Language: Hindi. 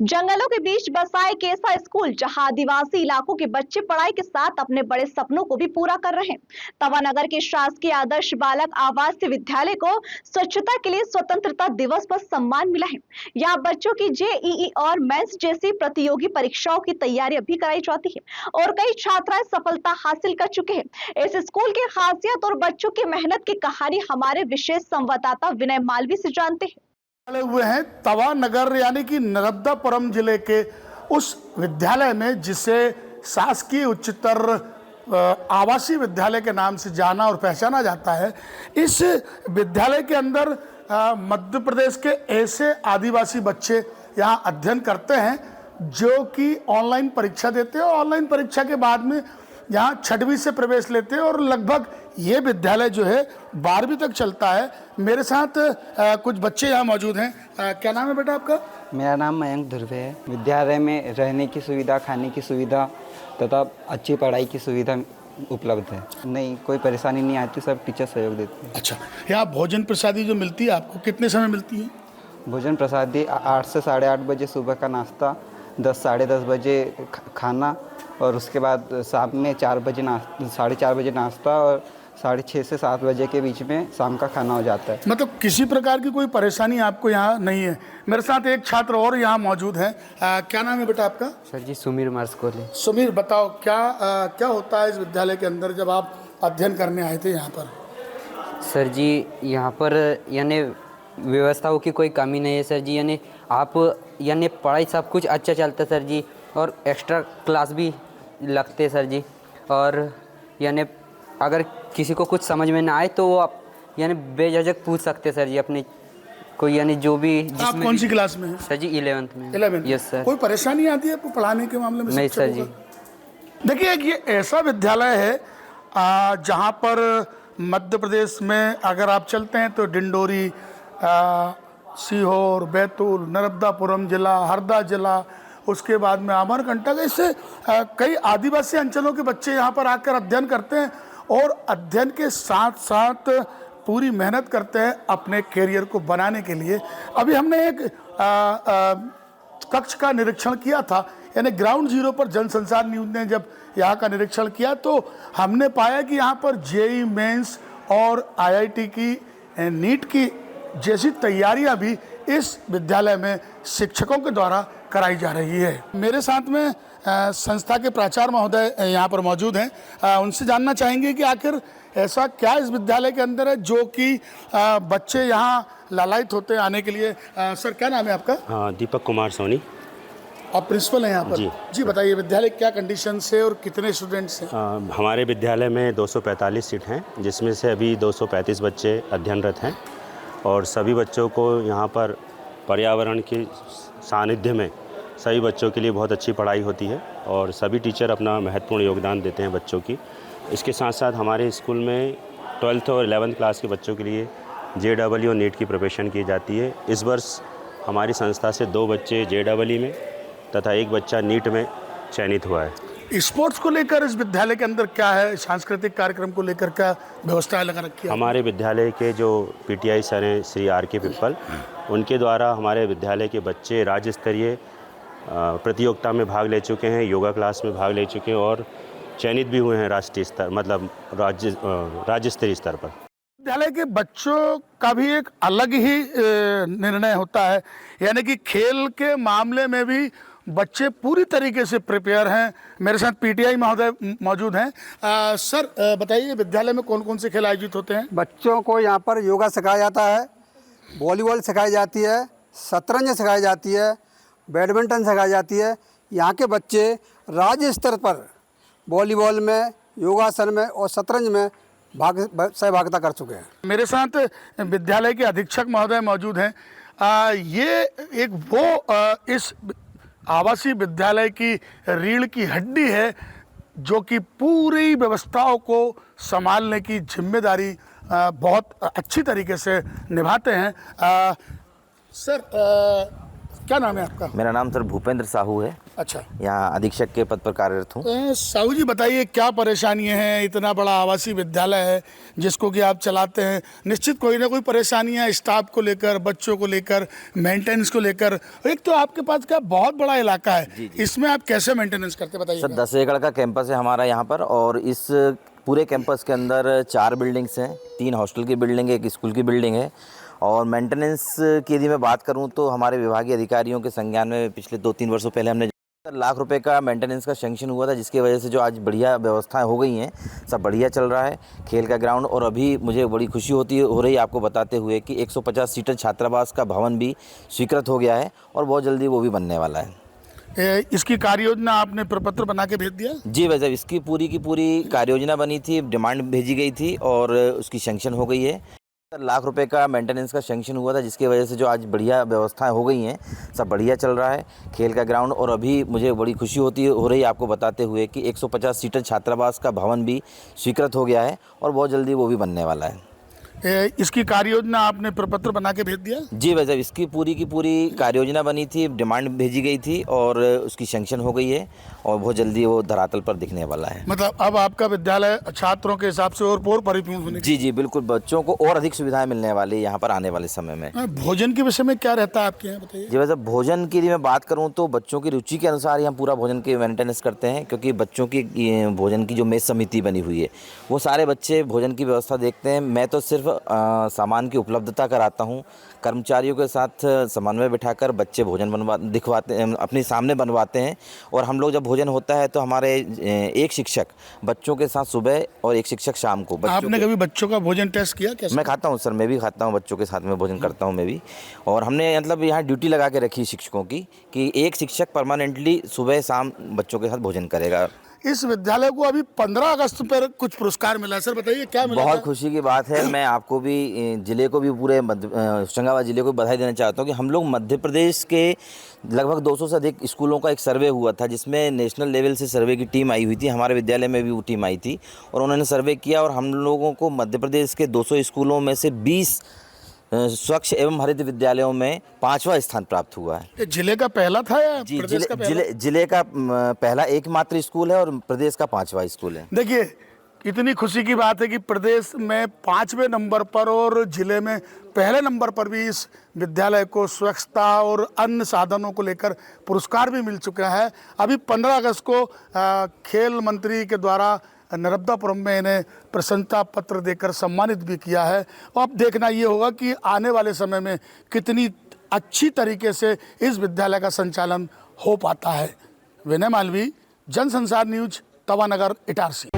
जंगलों के बीच बसा एक ऐसा स्कूल जहां आदिवासी इलाकों के बच्चे पढ़ाई के साथ अपने बड़े सपनों को भी पूरा कर रहे हैं। तवानगर के शासकीय आदर्श बालक आवासीय विद्यालय को स्वच्छता के लिए स्वतंत्रता दिवस पर सम्मान मिला है। यहाँ बच्चों की जेईई और मेंस जैसी प्रतियोगी परीक्षाओं की तैयारी भी कराई जाती है और कई छात्राएं सफलता हासिल कर चुके हैं। इस स्कूल की खासियत और बच्चों की मेहनत की कहानी हमारे विशेष संवाददाता विनय मालवी से जानते हैं। वाले हुए हैं तवा नगर यानी कि नर्मदापुरम जिले के उस विद्यालय में जिसे शासकीय उच्चतर आवासीय विद्यालय के नाम से जाना और पहचाना जाता है। इस विद्यालय के अंदर मध्य प्रदेश के ऐसे आदिवासी बच्चे यहाँ अध्ययन करते हैं जो कि ऑनलाइन परीक्षा देते हैं और ऑनलाइन परीक्षा के बाद में यहाँ 6वीं से प्रवेश लेते हैं और लगभग ये विद्यालय जो है 12वीं तक चलता है। मेरे साथ कुछ बच्चे यहाँ मौजूद हैं। क्या नाम है बेटा आपका? मेरा नाम मयंक ध्रुवे है। विद्यालय में रहने की सुविधा, खाने की सुविधा तथा अच्छी पढ़ाई की सुविधा उपलब्ध है। नहीं, कोई परेशानी नहीं आती, सब टीचर सहयोग देते हैं। अच्छा, यहाँ भोजन प्रसादी जो मिलती है आपको कितने समय मिलती है? भोजन प्रसादी 8 से 8:30 बजे सुबह का नाश्ता, 10 साढ़े 10 बजे खाना और उसके बाद शाम में 4 बजे 4:30 बजे नाश्ता और 6:30 से 7 बजे के बीच में शाम का खाना हो जाता है। मतलब किसी प्रकार की कोई परेशानी आपको यहाँ नहीं है। मेरे साथ एक छात्र और यहाँ मौजूद है। क्या नाम है बेटा आपका? सर जी, सुमीर मर्सकोले। सुमीर, बताओ क्या होता है इस विद्यालय के अंदर जब आप अध्ययन करने आए थे यहाँ पर? सर जी, यहाँ पर यानी व्यवस्थाओं की कोई कमी नहीं है सर जी। यानी आप यानी पढ़ाई सब कुछ अच्छा चलता है सर जी और एक्स्ट्रा क्लास भी लगते हैं सर जी। और यानी अगर किसी को कुछ समझ में ना आए तो वो आप यानी बेझिझक पूछ सकते हैं सर जी अपनी कोई यानी जो भी। आप कौन सी क्लास में हैं? सर जी 11th में। 11th। Yes sir. कोई परेशानी आती है आपको पढ़ाने के मामले में? नहीं सर जी। देखिए, ये ऐसा विद्यालय है जहाँ पर मध्य प्रदेश में अगर आप चलते हैं तो डिंडोरी, सीहोर, बैतूल, नर्मदापुरम जिला, हरदा जिला, उसके बाद में अमरकंटक, इससे कई आदिवासी अंचलों के बच्चे यहाँ पर आकर अध्ययन करते हैं और अध्ययन के साथ साथ पूरी मेहनत करते हैं अपने करियर को बनाने के लिए। अभी हमने एक कक्ष का निरीक्षण किया था, यानी ग्राउंड जीरो पर जन संसार न्यूज़ ने जब यहाँ का निरीक्षण किया तो हमने पाया कि यहाँ पर जेईई मेंस और आईआईटी की, नीट की जैसी तैयारियां भी इस विद्यालय में शिक्षकों के द्वारा कराई जा रही है। मेरे साथ में संस्था के प्राचार्य महोदय यहाँ पर मौजूद हैं। उनसे जानना चाहेंगे कि आखिर ऐसा क्या इस विद्यालय के अंदर है जो कि बच्चे यहाँ लालायित होते हैं आने के लिए। सर, क्या नाम है आपका? हाँ, दीपक कुमार सोनी। आप प्रिंसिपल हैं यहाँ पर? जी, बताइए विद्यालय क्या कंडीशन से और कितने स्टूडेंट्स हैं? हमारे विद्यालय में 245 सीट हैं, जिसमें से अभी 235 बच्चे अध्ययनरत हैं और सभी बच्चों को यहाँ पर पर्यावरण के सानिध्य में सभी बच्चों के लिए बहुत अच्छी पढ़ाई होती है और सभी टीचर अपना महत्वपूर्ण योगदान देते हैं बच्चों की। इसके साथ साथ हमारे स्कूल में 12th और 11th क्लास के बच्चों के लिए जेईई और नीट की प्रिपरेशन की जाती है। इस वर्ष हमारी संस्था से 2 बच्चे जेईई में तथा 1 बच्चा नीट में चयनित हुआ है। स्पोर्ट्स को लेकर इस विद्यालय के अंदर क्या है? सांस्कृतिक कार्यक्रम को लेकर क्या व्यवस्था लगा रखी है? हमारे विद्यालय के जो पीटीआई सर हैं श्री आर.के. पिप्पल, उनके द्वारा हमारे विद्यालय के बच्चे राज्य स्तरीय प्रतियोगिता में भाग ले चुके हैं, योगा क्लास में भाग ले चुके हैं और चयनित भी हुए हैं राष्ट्रीय स्तर, मतलब राज्य स्तरीय स्तर पर। विद्यालय के बच्चों का भी एक अलग ही निर्णय होता है, यानी कि खेल के मामले में भी बच्चे पूरी तरीके से प्रिपेयर हैं। मेरे साथ पीटीआई महोदय मौजूद हैं। सर, बताइए विद्यालय में कौन कौन से खेल आयोजित होते हैं? बच्चों को यहाँ पर योगा सिखाया जाता है, वॉलीबॉल सिखाई जाती है, शतरंज सिखाई जाती है, बैडमिंटन सिखाई जाती है। यहाँ के बच्चे राज्य स्तर पर वॉलीबॉल में, योगासन में और शतरंज में सहभागिता कर चुके हैं। मेरे साथ विद्यालय के अधीक्षक महोदय मौजूद हैं। ये एक वो इस आवासीय विद्यालय की रीढ़ की हड्डी है जो कि पूरी व्यवस्थाओं को संभालने की जिम्मेदारी बहुत अच्छी तरीके से निभाते हैं। सर, क्या नाम है आपका? मेरा नाम सर भूपेंद्र साहू है। अच्छा, यहाँ अधीक्षक के पद पर कार्यरत हूँ। साहू जी बताइए क्या परेशानियां हैं? इतना बड़ा आवासीय विद्यालय है जिसको कि आप चलाते हैं, निश्चित कोई ना कोई परेशानियां स्टाफ को लेकर, बच्चों को लेकर, मेंटेनेंस को लेकर। एक तो आपके पास क्या बहुत बड़ा इलाका है, इसमें आप कैसे मेंटेनेंस करते बताइए? सर 10 एकड़ का कैंपस है हमारा यहाँ पर, और इस पूरे कैंपस के अंदर 4 बिल्डिंग्स हैं, 3 हॉस्टल की बिल्डिंग है, 1 स्कूल की बिल्डिंग है। और मेंटेनेंस की यदि मैं बात करूं तो हमारे विभागीय अधिकारियों के संज्ञान में पिछले 2-3 वर्षों पहले हमने लाख रुपए का मेंटेनेंस का सैंक्शन हुआ था, जिसकी वजह से जो आज बढ़िया व्यवस्थाएं हो गई हैं, सब बढ़िया चल रहा है। खेल का ग्राउंड, और अभी मुझे बड़ी खुशी हो रही है आपको बताते हुए कि 150 सीटर छात्रावास का भवन भी स्वीकृत हो गया है और बहुत जल्दी वो भी बनने वाला है। इसकी कार्य योजना आपने प्रपत्र बना के भेज दिया? जी भाई साहब, इसकी पूरी की पूरी कार्य योजना बनी थी, डिमांड भेजी गई थी और उसकी सैंक्शन हो गई है। लाख रुपए का मेंटेनेंस का सैंक्शन हुआ था, जिसकी वजह से जो आज बढ़िया व्यवस्थाएं हो गई हैं, सब बढ़िया चल रहा है। खेल का ग्राउंड, और अभी मुझे बड़ी खुशी हो रही है आपको बताते हुए कि 150 सीटर छात्रावास का भवन भी स्वीकृत हो गया है और बहुत जल्दी वो भी बनने वाला है। इसकी कार्य योजना आपने प्रपत्र बना के भेज दिया? जी भाई साहब, इसकी पूरी की पूरी कार्य योजना बनी थी, डिमांड भेजी गई थी और उसकी सैंक्शन हो गई है और बहुत जल्दी वो धरातल पर दिखने वाला है। मतलब अब आपका विद्यालय छात्रों के हिसाब से और परिपूर्ण होने? जी जी बिल्कुल, बच्चों को और अधिक सुविधाएं मिलने वाली यहाँ पर आने वाले समय में। भोजन के विषय में क्या रहता है आपके यहाँ, बताइए? जी भाई साहब, भोजन की यदि मैं बात करूँ तो बच्चों की रुचि के अनुसार हम पूरा भोजन की मेंटेनेंस करते हैं, क्योंकि बच्चों की भोजन की जो मेस समिति बनी हुई है, वो सारे बच्चे भोजन की व्यवस्था देखते हैं। मैं तो सिर्फ सामान की उपलब्धता कराता हूँ, कर्मचारियों के साथ समन्वय बिठाकर बच्चे भोजन दिखवाते हैं, अपने सामने बनवाते हैं। और हम लोग जब भोजन होता है तो हमारे एक शिक्षक बच्चों के साथ सुबह और एक शिक्षक शाम को। आपने कभी बच्चों का भोजन टेस्ट किया? कैसे? मैं खाता हूँ सर, मैं भी खाता हूँ, बच्चों के साथ में भोजन करता हूँ मैं भी। और हमने मतलब यहाँ ड्यूटी लगा के रखी शिक्षकों की कि एक शिक्षक परमानेंटली सुबह शाम बच्चों के साथ भोजन करेगा। इस विद्यालय को अभी 15 अगस्त पर कुछ पुरस्कार मिला, सर बताइए क्या मिला? बहुत खुशी की बात है। मैं आपको भी, जिले को भी, पूरे होशंगाबाद जिले को बधाई देना चाहता हूँ कि हम लोग मध्य प्रदेश के लगभग 200 से अधिक स्कूलों का एक सर्वे हुआ था, जिसमें नेशनल लेवल से सर्वे की टीम आई हुई थी। हमारे विद्यालय में भी वो टीम आई थी और उन्होंने सर्वे किया और हम लोगों को मध्य प्रदेश के 200 स्कूलों में से 20 स्वच्छ एवं हरित विद्यालयों में 5वां स्थान प्राप्त हुआ है। ये जिले का पहला था या जी, प्रदेश का पहला? जिले का पहला एकमात्र स्कूल है और प्रदेश का 5वां स्कूल है। देखिए कितनी खुशी की बात है कि प्रदेश में 5वें नंबर पर और जिले में पहले नंबर पर भी इस विद्यालय को स्वच्छता और अन्य साधनों को लेकर पुरस्कार भी मिल चुका है। अभी 15 अगस्त को खेल मंत्री के द्वारा नर्मदापुरम में इन्हें प्रशंसा पत्र देकर सम्मानित भी किया है। और अब देखना ये होगा कि आने वाले समय में कितनी अच्छी तरीके से इस विद्यालय का संचालन हो पाता है। विनय मालवी, जनसंसार न्यूज, तवानगर, इटारसी।